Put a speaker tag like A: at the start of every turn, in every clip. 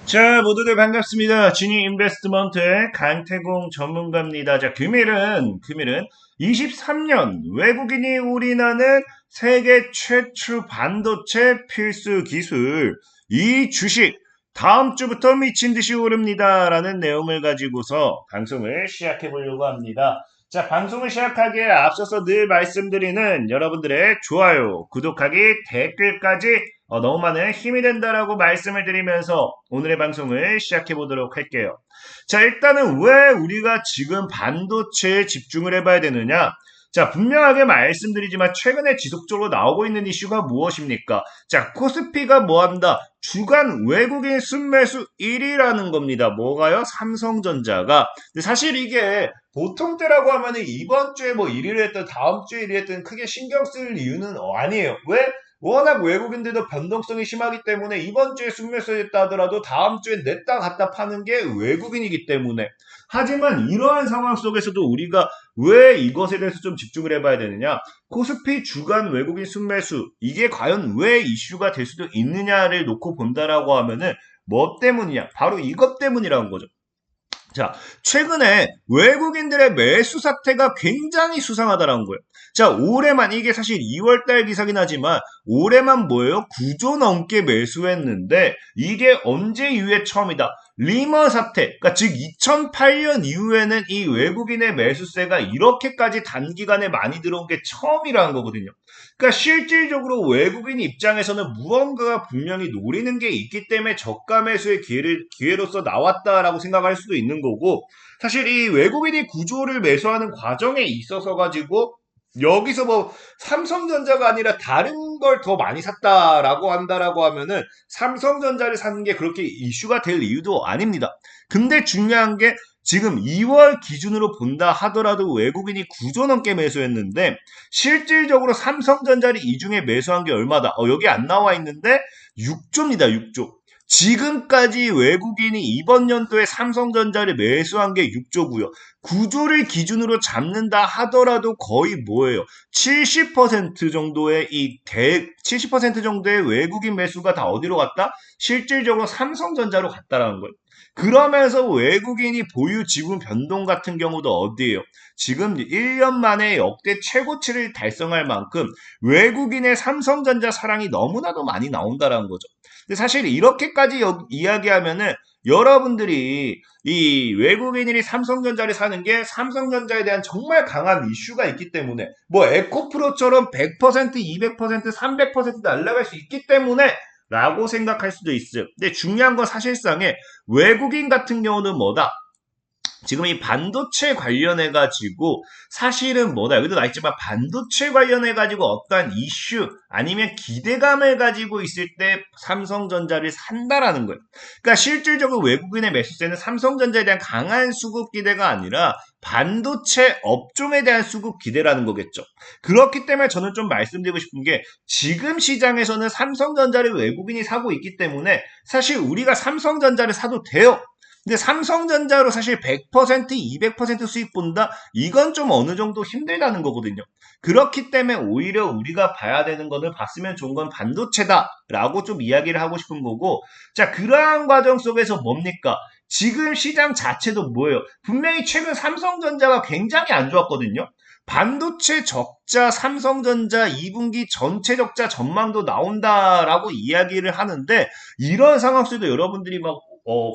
A: 자, 모두들 반갑습니다. 지니 인베스트먼트의 강태공 전문가입니다. 자, 금일은 23년 외국인이 올인하는 세계 최초 반도체 필수 기술 이 주식 다음 주부터 미친 듯이 오릅니다. 라는 내용을 가지고서 방송을 시작해 보려고 합니다. 자, 방송을 시작하기에 앞서서 늘 말씀드리는 여러분들의 좋아요, 구독하기, 댓글까지 너무 많은 힘이 된다라고 말씀을 드리면서 오늘의 방송을 시작해 보도록 할게요. 자, 일단은 왜 우리가 지금 반도체에 집중을 해봐야 되느냐? 자, 분명하게 말씀드리지만 최근에 지속적으로 나오고 있는 이슈가 무엇입니까? 자, 코스피가 뭐한다? 주간 외국인 순매수 1위라는 겁니다. 뭐가요? 삼성전자가. 근데 사실 이게 보통 때라고 하면은 이번 주에 뭐 1위를 했든 다음 주에 1위 했든 크게 신경 쓸 이유는 아니에요. 왜? 워낙 외국인들도 변동성이 심하기 때문에 이번 주에 순매수했다 하더라도 다음 주에 냈다 갖다 파는 게 외국인이기 때문에. 하지만 이러한 상황 속에서도 우리가 왜 이것에 대해서 좀 집중을 해봐야 되느냐? 코스피 주간 외국인 순매수 이게 과연 왜 이슈가 될 수도 있느냐를 놓고 본다라고 하면은 뭐 때문이냐? 바로 이것 때문이라는 거죠. 자, 최근에 외국인들의 매수 사태가 굉장히 수상하다라는 거예요. 자, 올해만, 이게 사실 2월달 기사긴 하지만, 올해만 뭐예요? 9조 넘게 매수했는데, 이게 언제 이후에 처음이다? 리먼 사태, 그러니까 즉 2008년 이후에는 이 외국인의 매수세가 이렇게까지 단기간에 많이 들어온 게 처음이라는 거거든요. 그러니까 실질적으로 외국인 입장에서는 무언가가 분명히 노리는 게 있기 때문에 저가 매수의 기회로서 나왔다라고 생각할 수도 있는 거고, 사실 이 외국인이 구조를 매수하는 과정에 있어서 가지고 여기서 뭐 삼성전자가 아니라 다른 걸 더 많이 샀다라고 한다라고 하면은 삼성전자를 사는 게 그렇게 이슈가 될 이유도 아닙니다. 근데 중요한 게 지금 2월 기준으로 본다 하더라도 외국인이 9조 넘게 매수했는데 실질적으로 삼성전자를 이 중에 매수한 게 얼마다? 여기 안 나와 있는데 6조입니다. 6조. 지금까지 외국인이 이번 연도에 삼성전자를 매수한 게 6조고요. 9조를 기준으로 잡는다 하더라도 거의 뭐예요? 70% 정도의 70% 정도의 외국인 매수가 다 어디로 갔다? 실질적으로 삼성전자로 갔다라는 거예요. 그러면서 외국인이 보유 지분 변동 같은 경우도 어디예요? 지금 1년 만에 역대 최고치를 달성할 만큼 외국인의 삼성전자 사랑이 너무나도 많이 나온다라는 거죠. 근데 사실 이렇게까지 이야기하면은 여러분들이 이 외국인이 삼성전자를 사는 게 삼성전자에 대한 정말 강한 이슈가 있기 때문에 뭐 에코프로처럼 100%, 200%, 300% 날아갈 수 있기 때문에 라고 생각할 수도 있어요. 근데 중요한 건 사실상에 외국인 같은 경우는 뭐다? 지금 이 반도체 관련해가지고 사실은 뭐다 여기도 나있지만 반도체 관련해가지고 어떠한 이슈 아니면 기대감을 가지고 있을 때 삼성전자를 산다라는 거예요. 그러니까 실질적으로 외국인의 매수세는 삼성전자에 대한 강한 수급 기대가 아니라 반도체 업종에 대한 수급 기대라는 거겠죠. 그렇기 때문에 저는 좀 말씀드리고 싶은 게 지금 시장에서는 삼성전자를 외국인이 사고 있기 때문에 사실 우리가 삼성전자를 사도 돼요. 근데 삼성전자로 사실 100%, 200% 수익 본다? 이건 좀 어느 정도 힘들다는 거거든요. 그렇기 때문에 오히려 우리가 봐야 되는 거는 봤으면 좋은 건 반도체다 라고 좀 이야기를 하고 싶은 거고, 자, 그러한 과정 속에서 뭡니까? 지금 시장 자체도 뭐예요? 분명히 최근 삼성전자가 굉장히 안 좋았거든요. 반도체 적자 삼성전자 2분기 전체 적자 전망도 나온다라고 이야기를 하는데 이런 상황 속에도 여러분들이 막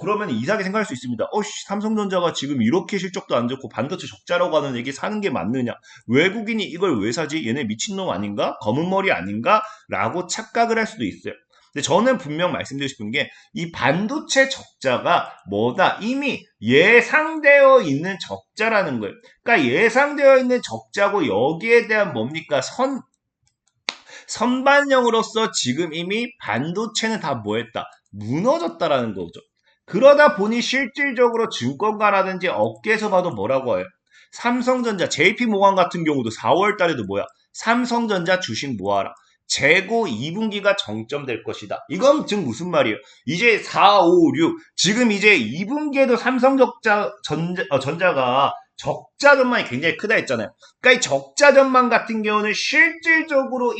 A: 그러면 이상하게 생각할 수 있습니다. 삼성전자가 지금 이렇게 실적도 안 좋고 반도체 적자라고 하는 얘기 사는 게 맞느냐? 외국인이 이걸 왜 사지? 얘네 미친놈 아닌가? 검은 머리 아닌가? 라고 착각을 할 수도 있어요. 근데 저는 분명 말씀드리고 싶은 게 이 반도체 적자가 뭐다? 이미 예상되어 있는 적자라는 거예요. 그러니까 예상되어 있는 적자고 여기에 대한 뭡니까? 선반영으로서 지금 이미 반도체는 다 뭐했다? 무너졌다라는 거죠. 그러다 보니 실질적으로 증권가라든지 업계에서 봐도 뭐라고 해요? 삼성전자, JP모건 같은 경우도 4월 달에도 뭐야? 삼성전자 주식 모아라. 재고 2분기가 정점될 것이다. 이건 즉 무슨 말이에요? 이제 4, 5, 6 지금 이제 2분기에도 삼성전자가 적자 전망이 굉장히 크다 했잖아요. 그러니까 이 적자 전망 같은 경우는 실질적으로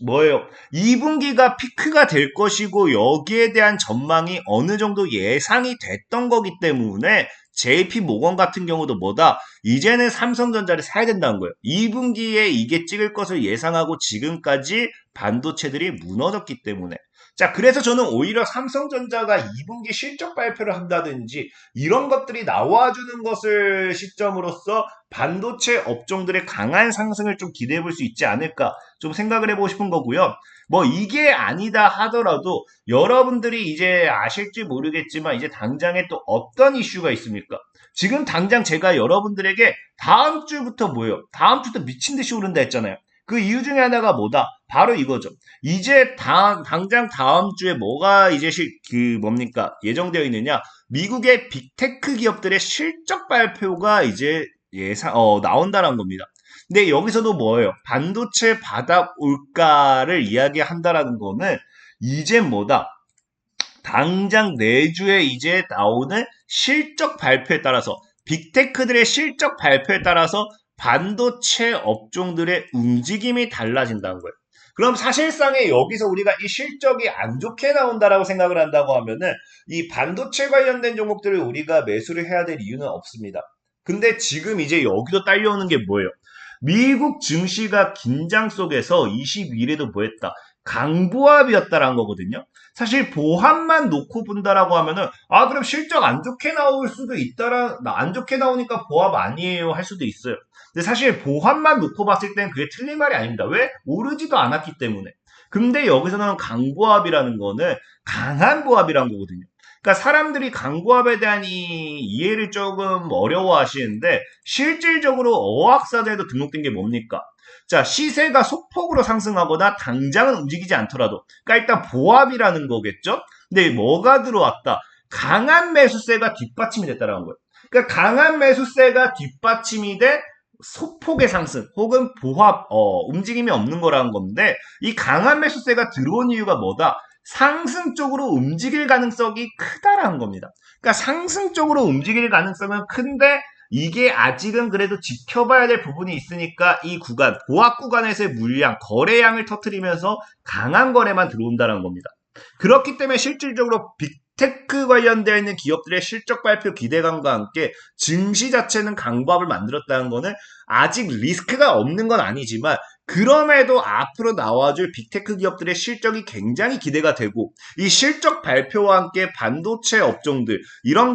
A: 뭐예요? 2분기가 피크가 될 것이고 여기에 대한 전망이 어느 정도 예상이 됐던 거기 때문에 JP 모건 같은 경우도 뭐다? 이제는 삼성전자를 사야 된다는 거예요. 2분기에 이게 찍을 것을 예상하고 지금까지 반도체들이 무너졌기 때문에. 자, 그래서 저는 오히려 삼성전자가 2분기 실적 발표를 한다든지 이런 것들이 나와주는 것을 시점으로써 반도체 업종들의 강한 상승을 좀 기대해 볼 수 있지 않을까 좀 생각을 해보고 싶은 거고요. 뭐 이게 아니다 하더라도 여러분들이 이제 아실지 모르겠지만 이제 당장에 또 어떤 이슈가 있습니까? 지금 당장 제가 여러분들에게 다음 주부터 뭐예요? 다음 주부터 미친 듯이 오른다 했잖아요. 그 이유 중에 하나가 뭐다? 바로 이거죠. 이제 당장 다음 주에 뭐가 이제 뭡니까? 예정되어 있느냐? 미국의 빅테크 기업들의 실적 발표가 이제 나온다는 겁니다. 근데 여기서도 뭐예요? 반도체 바닥 올가를 이야기한다라는 거는 이제 뭐다? 당장 내주에 이제 나오는 실적 발표에 따라서 빅테크들의 실적 발표에 따라서 반도체 업종들의 움직임이 달라진다는 거예요. 그럼 사실상에 여기서 우리가 이 실적이 안 좋게 나온다라고 생각을 한다고 하면은 이 반도체 관련된 종목들을 우리가 매수를 해야 될 이유는 없습니다. 근데 지금 이제 여기도 딸려오는 게 뭐예요? 미국 증시가 긴장 속에서 22일에도 뭐 했다? 강보합이었다라는 거거든요. 사실 보합만 놓고 본다라고 하면은 그럼 실적 안 좋게 나올 수도 있다라 안 좋게 나오니까 보합 아니에요 할 수도 있어요. 근데 사실 보합만 놓고 봤을 땐 그게 틀린 말이 아닙니다. 왜? 오르지도 않았기 때문에. 근데 여기서는 강보합이라는 거는 강한 보합이라는 거거든요. 그러니까 사람들이 강보합에 대한 이 이해를 조금 어려워하시는데 실질적으로 어학사대에도 등록된 게 뭡니까? 자, 시세가 소폭으로 상승하거나 당장은 움직이지 않더라도 그러니까 일단 보합이라는 거겠죠? 근데 뭐가 들어왔다? 강한 매수세가 뒷받침이 됐다는 거예요. 그러니까 강한 매수세가 뒷받침이 돼 소폭의 상승 혹은 보합 움직임이 없는 거라는 건데 이 강한 매수세가 들어온 이유가 뭐다? 상승 쪽으로 움직일 가능성이 크다라는 겁니다. 그러니까 상승 쪽으로 움직일 가능성은 큰데 이게 아직은 그래도 지켜봐야 될 부분이 있으니까 이 구간, 보합 구간에서의 물량, 거래량을 터뜨리면서 강한 거래만 들어온다는 겁니다. 그렇기 때문에 실질적으로 빅테크 관련되어 있는 기업들의 실적 발표 기대감과 함께 증시 자체는 강보합을 만들었다는 거는 아직 리스크가 없는 건 아니지만 그럼에도 앞으로 나와줄 빅테크 기업들의 실적이 굉장히 기대가 되고 이 실적 발표와 함께 반도체 업종들 이런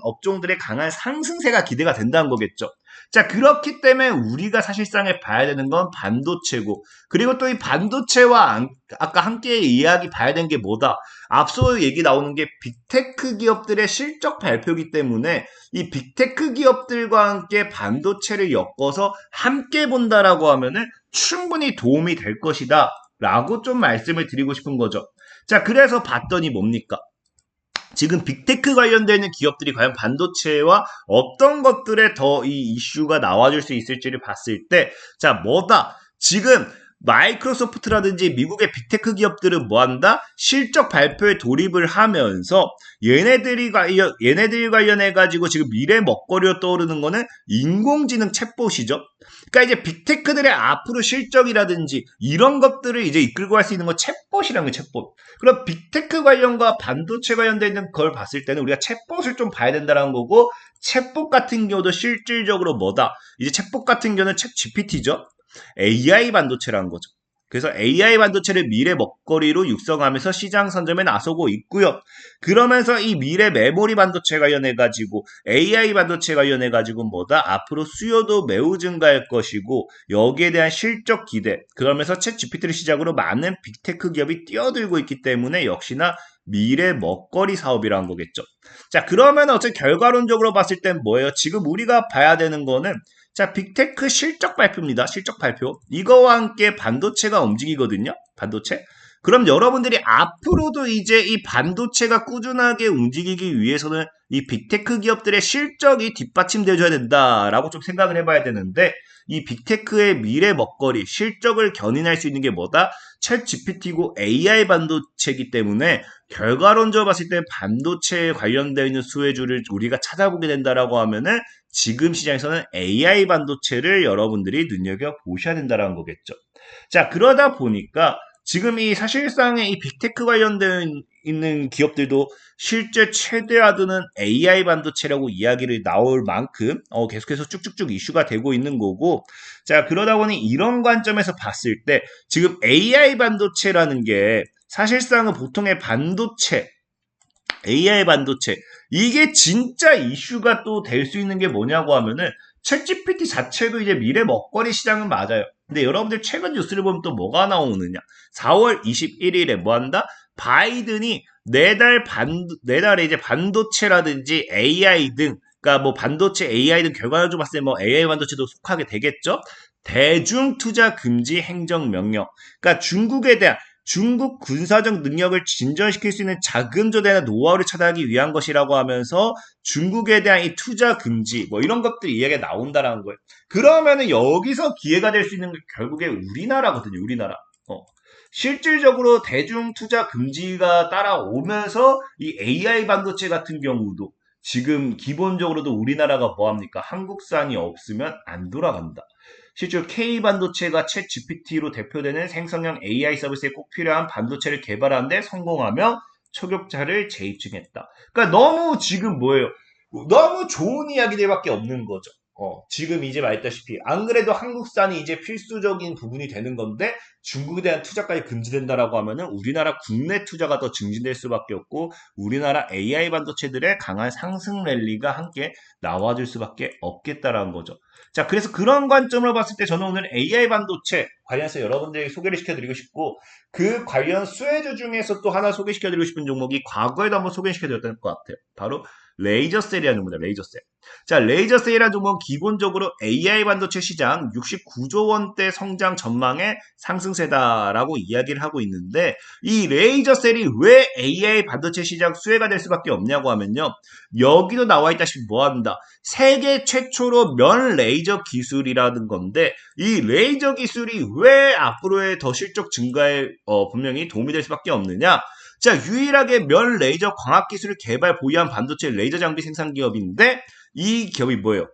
A: 업종들의 강한 상승세가 기대가 된다는 거겠죠. 자, 그렇기 때문에 우리가 사실상에 봐야 되는 건 반도체고 그리고 또 이 반도체와 아까 함께 이야기 봐야 되는 게 뭐다? 앞서 얘기 나오는 게 빅테크 기업들의 실적 발표이기 때문에 이 빅테크 기업들과 함께 반도체를 엮어서 함께 본다라고 하면은 충분히 도움이 될 것이다 라고 좀 말씀을 드리고 싶은 거죠. 자, 그래서 봤더니 뭡니까? 지금 빅테크 관련되어 있는 기업들이 과연 반도체와 어떤 것들에 더 이 이슈가 나와줄 수 있을지를 봤을 때, 자, 뭐다? 지금 마이크로소프트라든지 미국의 빅테크 기업들은 뭐 한다? 실적 발표에 돌입을 하면서 얘네들 관련해가지고 지금 미래 먹거리로 떠오르는 거는 인공지능 챗봇이죠. 그러니까 이제 빅테크들의 앞으로 실적이라든지 이런 것들을 이제 이끌고 갈 수 있는 건 챗봇이라는 거예요, 챗봇. 그럼 빅테크 관련과 반도체 관련되어 있는 걸 봤을 때는 우리가 챗봇을 좀 봐야 된다는 거고, 챗봇 같은 경우도 실질적으로 뭐다? 이제 챗봇 같은 경우는 챗 GPT죠. AI 반도체라는 거죠. 그래서 AI 반도체를 미래 먹거리로 육성하면서 시장 선점에 나서고 있고요. 그러면서 이 미래 메모리 반도체 관련해가지고 AI 반도체 관련해가지고 뭐다? 앞으로 수요도 매우 증가할 것이고 여기에 대한 실적 기대 그러면서 챗 GPT를 시작으로 많은 빅테크 기업이 뛰어들고 있기 때문에 역시나 미래 먹거리 사업이라는 거겠죠. 자, 그러면 어차피 결과론적으로 봤을 땐 뭐예요? 지금 우리가 봐야 되는 거는 자, 빅테크 실적 발표입니다. 실적 발표. 이거와 함께 반도체가 움직이거든요. 반도체. 그럼 여러분들이 앞으로도 이제 이 반도체가 꾸준하게 움직이기 위해서는 이 빅테크 기업들의 실적이 뒷받침되어줘야 된다라고 좀 생각을 해봐야 되는데 이 빅테크의 미래 먹거리, 실적을 견인할 수 있는 게 뭐다? 챗 GPT고 AI 반도체이기 때문에 결과론적으로 봤을 때 반도체에 관련되어 있는 수혜주를 우리가 찾아보게 된다라고 하면은 지금 시장에서는 AI 반도체를 여러분들이 눈여겨보셔야 된다는 거겠죠. 자, 그러다 보니까 지금 이 사실상의 이 빅테크 관련된 있는 기업들도 실제 최대화두는 AI 반도체라고 이야기를 나올 만큼 계속해서 쭉쭉쭉 이슈가 되고 있는 거고, 자, 그러다 보니 이런 관점에서 봤을 때 지금 AI 반도체라는 게 사실상은 보통의 반도체, AI 반도체, 이게 진짜 이슈가 또 될 수 있는 게 뭐냐고 하면은 챗GPT 자체도 이제 미래 먹거리 시장은 맞아요. 근데 여러분들 최근 뉴스를 보면 또 뭐가 나오느냐? 4월 21일에 뭐 한다? 바이든이 내달에 이제 반도체라든지 AI 등, 그러니까 뭐 반도체 AI 등 결과적으로 봤을 때 뭐 AI 반도체도 속하게 되겠죠? 대중 투자 금지 행정 명령. 그러니까 중국에 대한 중국 군사적 능력을 진전시킬 수 있는 자금 조달이나 노하우를 차단하기 위한 것이라고 하면서 중국에 대한 이 투자 금지 뭐 이런 것들이 이야기가 나온다라는 거예요. 그러면은 여기서 기회가 될 수 있는 게 결국에 우리나라거든요. 우리나라. 실질적으로 대중 투자 금지가 따라오면서 이 AI 반도체 같은 경우도 지금 기본적으로도 우리나라가 뭐합니까? 한국산이 없으면 안 돌아간다. 실제로 K반도체가 챗 GPT로 대표되는 생성형 AI 서비스에 꼭 필요한 반도체를 개발하는데 성공하며 초격차를 재입증했다. 그러니까 너무 지금 뭐예요? 너무 좋은 이야기들밖에 없는 거죠. 지금 이제 말했다시피 안 그래도 한국산이 이제 필수적인 부분이 되는 건데 중국에 대한 투자까지 금지된다라고 하면은 우리나라 국내 투자가 더 증진될 수밖에 없고 우리나라 AI 반도체들의 강한 상승 랠리가 함께 나와줄 수밖에 없겠다라는 거죠. 자, 그래서 그런 관점으로 봤을 때 저는 오늘 AI 반도체 관련해서 여러분들에게 소개를 시켜드리고 싶고 그 관련 수혜주 중에서 또 하나 소개시켜드리고 싶은 종목이 과거에도 한번 소개시켜드렸던 것 같아요. 바로 레이저셀이라는 종목입니다. 레이저셀. 자, 레이저셀이라는 종목은 기본적으로 AI 반도체 시장 69조 원대 성장 전망의 상승세다라고 이야기를 하고 있는데 이 레이저셀이 왜 AI 반도체 시장 수혜가 될 수밖에 없냐고 하면요. 여기도 나와 있다시피 뭐한다. 세계 최초로 면 레이저 기술이라는 건데 이 레이저 기술이 왜 앞으로의 더 실적 증가에 분명히 도움이 될 수밖에 없느냐. 자, 유일하게 면 레이저 광학 기술을 개발 보유한 반도체 레이저 장비 생산 기업인데 이 기업이 뭐예요?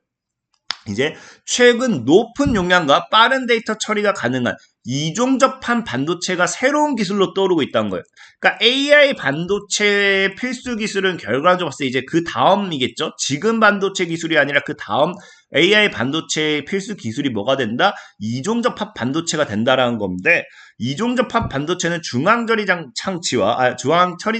A: 이제 최근 높은 용량과 빠른 데이터 처리가 가능한 이종접한 반도체가 새로운 기술로 떠오르고 있다는 거예요. 그러니까 AI 반도체의 필수 기술은 결과적으로 봤을 때 이제 그 다음이겠죠. 지금 반도체 기술이 아니라 그 다음 AI 반도체의 필수 기술이 뭐가 된다? 이종접합 반도체가 된다라는 건데 이종접합 반도체는 중앙 처리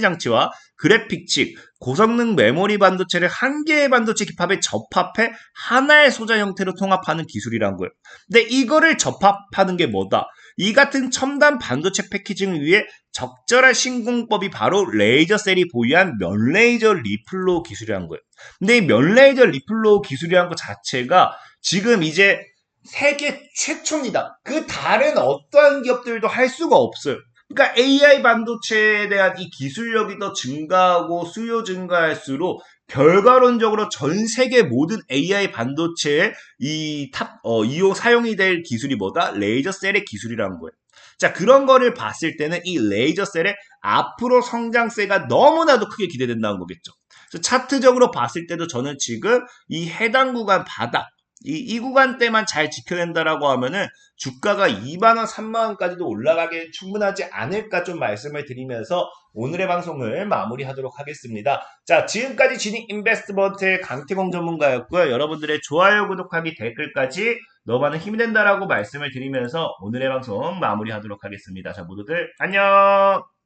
A: 장치와 그래픽 칩, 고성능 메모리 반도체를 한 개의 반도체 기팝에 접합해 하나의 소자 형태로 통합하는 기술이란 거예요. 근데 이거를 접합하는 게 뭐다? 이 같은 첨단 반도체 패키징을 위해 적절한 신공법이 바로 레이저셀이 보유한 면레이저 리플로우 기술이란 거예요. 근데 이 면레이저 리플로우 기술이란 것 자체가 지금 이제 세계 최초입니다. 그 다른 어떠한 기업들도 할 수가 없어요. 그러니까 AI 반도체에 대한 이 기술력이 더 증가하고 수요 증가할수록 결과론적으로 전 세계 모든 AI 반도체의 이용 사용이 될 기술이 뭐다? 레이저셀의 기술이라는 거예요. 자, 그런 거를 봤을 때는 이 레이저셀의 앞으로 성장세가 너무나도 크게 기대된다는 거겠죠. 그래서 차트적으로 봤을 때도 저는 지금 이 해당 구간 바닥, 이 구간대만 잘 지켜낸다라고 하면은 주가가 2만원, 3만원까지도 올라가기 충분하지 않을까 좀 말씀을 드리면서 오늘의 방송을 마무리하도록 하겠습니다. 자, 지금까지 진익 인베스트먼트의 강태공 전문가였고요. 여러분들의 좋아요, 구독하기, 댓글까지 너무 많은 힘이 된다라고 말씀을 드리면서 오늘의 방송 마무리하도록 하겠습니다. 자, 모두들 안녕!